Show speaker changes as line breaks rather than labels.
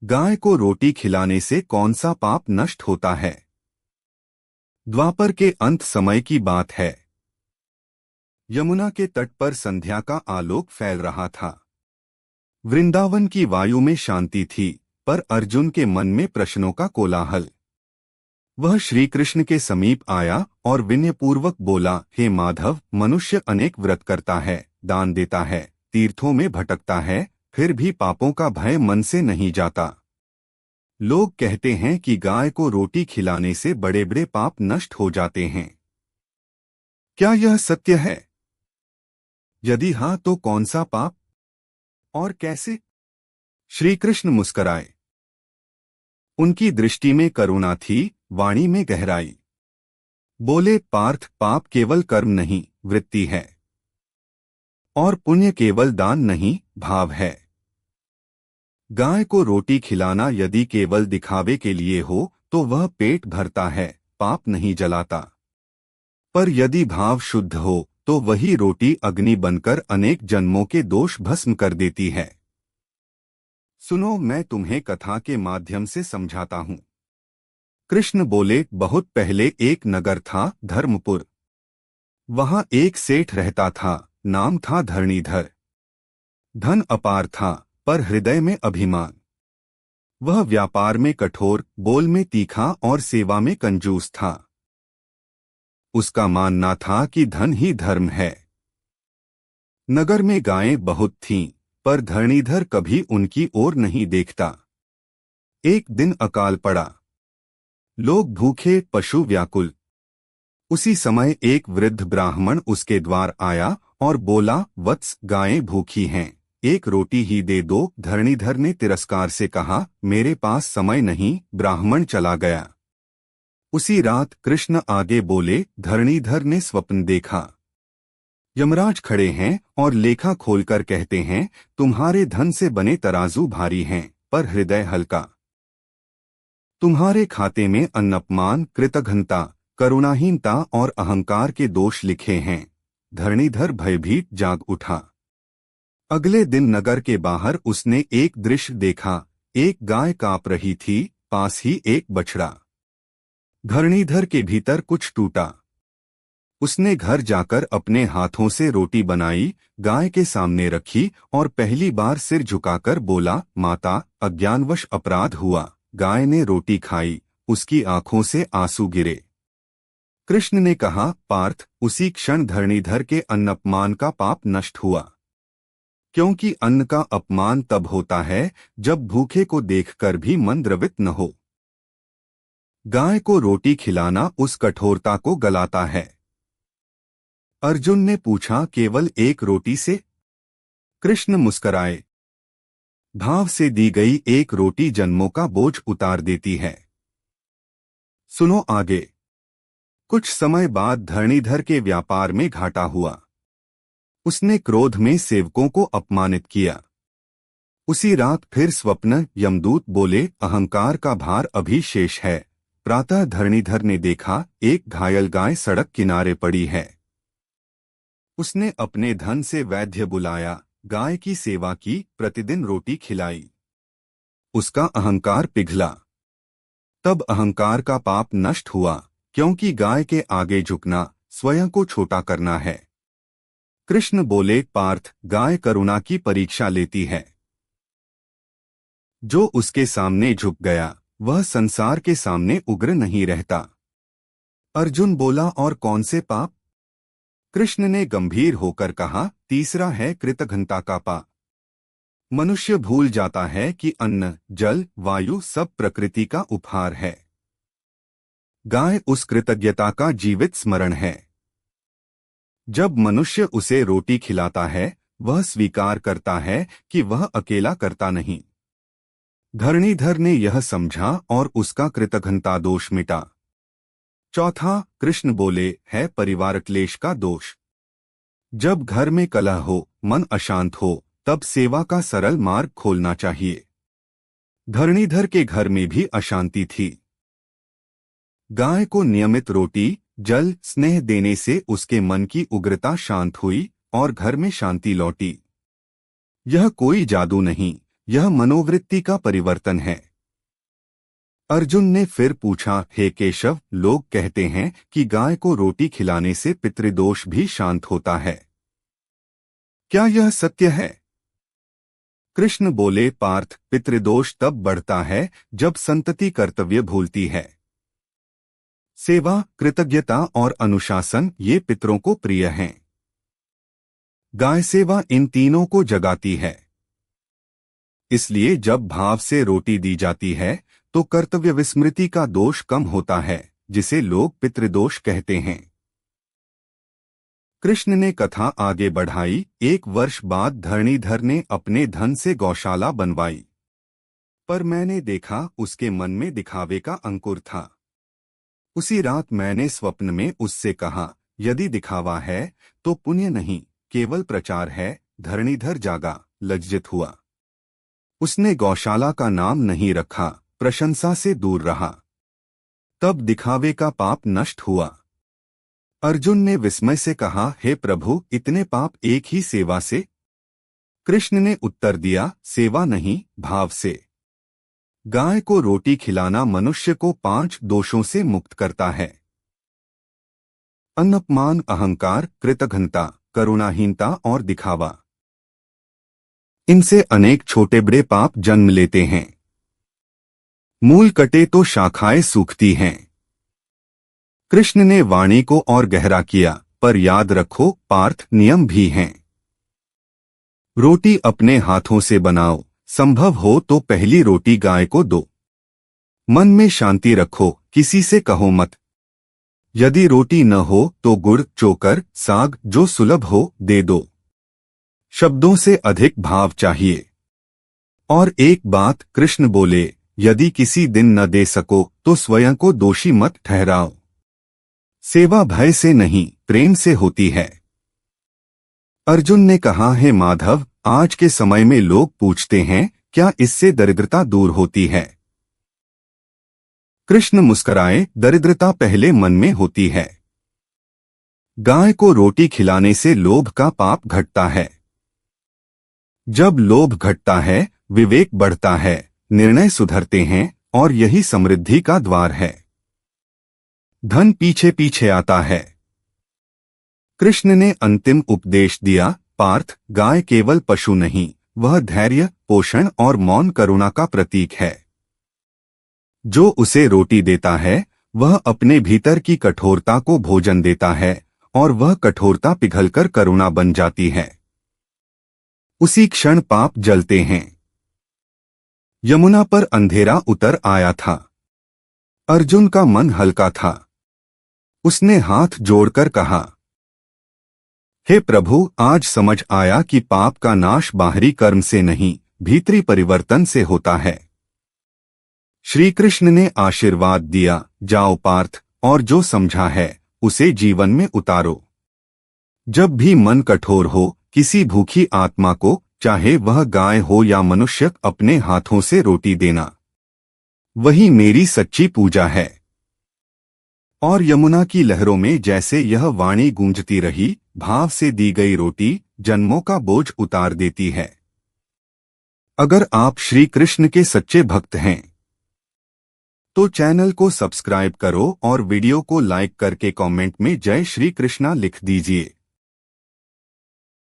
गाय को रोटी खिलाने से कौन सा पाप नष्ट होता है? द्वापर के अंत समय की बात है। यमुना के तट पर संध्या का आलोक फैल रहा था। वृंदावन की वायु में शांति थी, पर अर्जुन के मन में प्रश्नों का कोलाहल। वह श्री कृष्ण के समीप आया और विनयपूर्वक बोला, हे माधव, मनुष्य अनेक व्रत करता है, दान देता है, तीर्थों में भटकता है, फिर भी पापों का भय मन से नहीं जाता। लोग कहते हैं कि गाय को रोटी खिलाने से बड़े बड़े पाप नष्ट हो जाते हैं। क्या यह सत्य है? यदि हाँ तो कौन सा पाप और कैसे? श्री कृष्ण मुस्कराए। उनकी दृष्टि में करुणा थी, वाणी में गहराई। बोले, पार्थ, पाप केवल कर्म नहीं, वृत्ति है, और पुण्य केवल दान नहीं, भाव है। गाय को रोटी खिलाना यदि केवल दिखावे के लिए हो तो वह पेट भरता है, पाप नहीं जलाता। पर यदि भाव शुद्ध हो तो वही रोटी अग्नि बनकर अनेक जन्मों के दोष भस्म कर देती है। सुनो, मैं तुम्हें कथा के माध्यम से समझाता हूँ। कृष्ण बोले, बहुत पहले एक नगर था, धर्मपुर। वहां एक सेठ रहता था, नाम था धरणीधर। धन अपार था, पर हृदय में अभिमान। वह व्यापार में कठोर, बोल में तीखा और सेवा में कंजूस था। उसका मानना था कि धन ही धर्म है। नगर में गायें बहुत थीं, पर धरणीधर कभी उनकी ओर नहीं देखता। एक दिन अकाल पड़ा। लोग भूखे, पशु व्याकुल। उसी समय एक वृद्ध ब्राह्मण उसके द्वार आया और बोला, वत्स, गायें भूखी हैं, एक रोटी ही दे दो। धरणीधर ने तिरस्कार से कहा, मेरे पास समय नहीं। ब्राह्मण चला गया। उसी रात कृष्ण आगे बोले, धरणीधर ने स्वप्न देखा। यमराज खड़े हैं और लेखा खोलकर कहते हैं, तुम्हारे धन से बने तराजू भारी हैं, पर हृदय हल्का। तुम्हारे खाते में अन्नअपमान, कृतघ्नता, करुणाहीनता और अहंकार के दोष लिखे हैं। धरणीधर भयभीत जाग उठा। अगले दिन नगर के बाहर उसने एक दृश्य देखा। एक गाय कांप रही थी, पास ही एक बछड़ा। धरणीधर के भीतर कुछ टूटा। उसने घर जाकर अपने हाथों से रोटी बनाई, गाय के सामने रखी और पहली बार सिर झुकाकर बोला, माता, अज्ञानवश अपराध हुआ। गाय ने रोटी खाई, उसकी आंखों से आंसू गिरे। कृष्ण ने कहा, पार्थ, उसी क्षण धरणीधर के अन्नअपमान का पाप नष्ट हुआ। क्योंकि अन्न का अपमान तब होता है जब भूखे को देखकर भी मन द्रवित न हो। गाय को रोटी खिलाना उस कठोरता को गलाता है। अर्जुन ने पूछा, केवल एक रोटी से? कृष्ण मुस्कराए। भाव से दी गई एक रोटी जन्मों का बोझ उतार देती है। सुनो आगे। कुछ समय बाद धरणीधर के व्यापार में घाटा हुआ। उसने क्रोध में सेवकों को अपमानित किया। उसी रात फिर स्वप्न यमदूत बोले, अहंकार का भार अभी शेष है। प्रातः धरणीधर ने देखा, एक घायल गाय सड़क किनारे पड़ी है। उसने अपने धन से वैद्य बुलाया, गाय की सेवा की, प्रतिदिन रोटी खिलाई। उसका अहंकार पिघला। तब अहंकार का पाप नष्ट हुआ, क्योंकि गाय के आगे झुकना स्वयं को छोटा करना है। कृष्ण बोले, पार्थ, गाय करुणा की परीक्षा लेती है। जो उसके सामने झुक गया वह संसार के सामने उग्र नहीं रहता। अर्जुन बोला, और कौन से पाप? कृष्ण ने गंभीर होकर कहा, तीसरा है कृतघ्नता का पाप। मनुष्य भूल जाता है कि अन्न, जल, वायु सब प्रकृति का उपहार है। गाय उस कृतज्ञता का जीवित स्मरण है। जब मनुष्य उसे रोटी खिलाता है वह स्वीकार करता है कि वह अकेला करता नहीं। धरणीधर ने यह समझा और उसका कृतघ्नता दोष मिटा। चौथा, कृष्ण बोले, है परिवार क्लेश का दोष। जब घर में कलह हो, मन अशांत हो, तब सेवा का सरल मार्ग खोलना चाहिए। धरणीधर के घर में भी अशांति थी। गाय को नियमित रोटी, जल, स्नेह देने से उसके मन की उग्रता शांत हुई और घर में शांति लौटी। यह कोई जादू नहीं, यह मनोवृत्ति का परिवर्तन है। अर्जुन ने फिर पूछा, हे केशव, लोग कहते हैं कि गाय को रोटी खिलाने से पितृदोष भी शांत होता है। क्या यह सत्य है? कृष्ण बोले, पार्थ, पितृदोष तब बढ़ता है जब संतति कर्तव्य भूलती है। सेवा, कृतज्ञता और अनुशासन ये पितरों को प्रिय हैं। गाय सेवा इन तीनों को जगाती है। इसलिए जब भाव से रोटी दी जाती है तो कर्तव्य विस्मृति का दोष कम होता है, जिसे लोग पितृदोष कहते हैं। कृष्ण ने कथा आगे बढ़ाई। 1 वर्ष बाद धरणीधर ने अपने धन से गौशाला बनवाई, पर मैंने देखा उसके मन में दिखावे का अंकुर था। उसी रात मैंने स्वप्न में उससे कहा, यदि दिखावा है तो पुण्य नहीं, केवल प्रचार है। धरणीधर जागा, लज्जित हुआ। उसने गौशाला का नाम नहीं रखा, प्रशंसा से दूर रहा। तब दिखावे का पाप नष्ट हुआ। अर्जुन ने विस्मय से कहा, हे प्रभु, इतने पाप एक ही सेवा से? कृष्ण ने उत्तर दिया, सेवा नहीं, भाव से। गाय को रोटी खिलाना मनुष्य को 5 दोषों से मुक्त करता है। अन्नपमान, अहंकार, कृतघ्नता, करुणाहीनता और दिखावा। इनसे अनेक छोटे बड़े पाप जन्म लेते हैं। मूल कटे तो शाखाएं सूखती हैं। कृष्ण ने वाणी को और गहरा किया, पर याद रखो पार्थ, नियम भी हैं। रोटी अपने हाथों से बनाओ, संभव हो तो पहली रोटी गाय को दो। मन में शांति रखो, किसी से कहो मत। यदि रोटी न हो तो गुड़, चोकर, साग जो सुलभ हो दे दो। शब्दों से अधिक भाव चाहिए। और एक बात कृष्ण बोले, यदि किसी दिन न दे सको तो स्वयं को दोषी मत ठहराओ। सेवा भय से नहीं, प्रेम से होती है। अर्जुन ने कहा, हे माधव, आज के समय में लोग पूछते हैं, क्या इससे दरिद्रता दूर होती है? कृष्ण मुस्कुराए, दरिद्रता पहले मन में होती है। गाय को रोटी खिलाने से लोभ का पाप घटता है। जब लोभ घटता है, विवेक बढ़ता है, निर्णय सुधरते हैं, और यही समृद्धि का द्वार है। धन पीछे पीछे आता है। कृष्ण ने अंतिम उपदेश दिया, पार्थ, गाय केवल पशु नहीं, वह धैर्य, पोषण और मौन करुणा का प्रतीक है। जो उसे रोटी देता है वह अपने भीतर की कठोरता को भोजन देता है, और वह कठोरता पिघलकर करुणा बन जाती है। उसी क्षण पाप जलते हैं। यमुना पर अंधेरा उतर आया था। अर्जुन का मन हल्का था। उसने हाथ जोड़कर कहा, हे प्रभु, आज समझ आया कि पाप का नाश बाहरी कर्म से नहीं, भीतरी परिवर्तन से होता है। श्री कृष्ण ने आशीर्वाद दिया, जाओ पार्थ, और जो समझा है उसे जीवन में उतारो। जब भी मन कठोर हो, किसी भूखी आत्मा को, चाहे वह गाय हो या मनुष्य, अपने हाथों से रोटी देना, वही मेरी सच्ची पूजा है। और यमुना की लहरों में जैसे यह वाणी गूंजती रही, भाव से दी गई रोटी जन्मों का बोझ उतार देती है। अगर आप श्री कृष्ण के सच्चे भक्त हैं तो चैनल को सब्सक्राइब करो और वीडियो को लाइक करके कमेंट में जय श्री कृष्णा लिख दीजिए।